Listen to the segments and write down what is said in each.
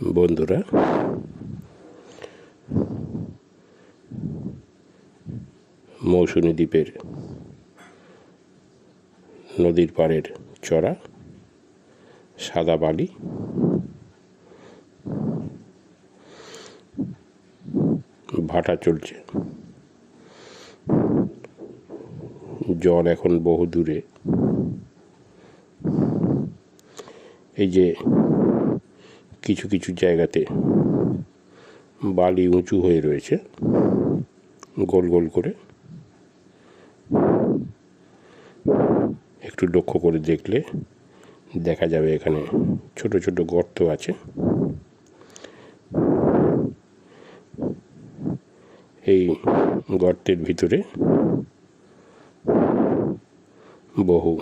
বন্ধুরা, মৌসুমী দ্বীপের নদীর পাড়ের চড়া সাদা বালি, ভাটা চলছে। জল এখন বহু দূরে। এই যে কিছু কিছু জায়গাতে বালি উঁচু হয়ে রয়েছে গোল গোল করে। একটু লক্ষ্য করে দেখলে দেখা যাবে এখানে ছোট ছোট গর্ত আছে। এই গর্তের ভিতরে বহু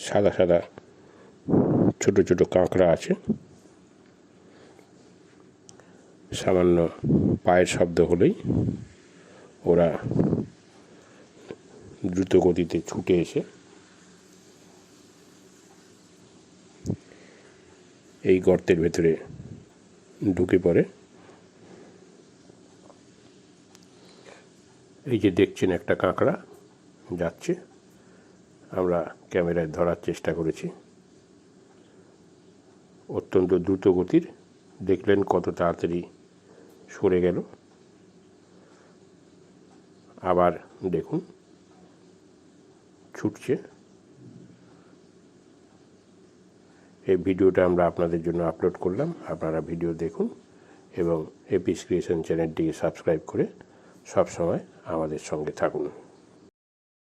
সাদা সাদা ছোট ছোট কাঁকড়া আছে। সামান্য পায়ের শব্দ হলেই ওরা দ্রুত গতিতে ছুটে এসে এই গর্তের ভেতরে ঢুকে পড়ে। এই যে দেখছেন একটা কাঁকড়া যাচ্ছে, আমরা ক্যামেরায় ধরার চেষ্টা করেছি। অত্যন্ত দ্রুত গতির, দেখলেন কত তাড়াতাড়ি সরে গেল। আবার দেখুন ছুটছে। এই ভিডিওটা আমরা আপনাদের জন্য আপলোড করলাম, আপনারা ভিডিও দেখুন এবং এপিস ক্রিয়েশন চ্যানেলটিকে সাবস্ক্রাইব করে সব সময় আমাদের সঙ্গে থাকুন।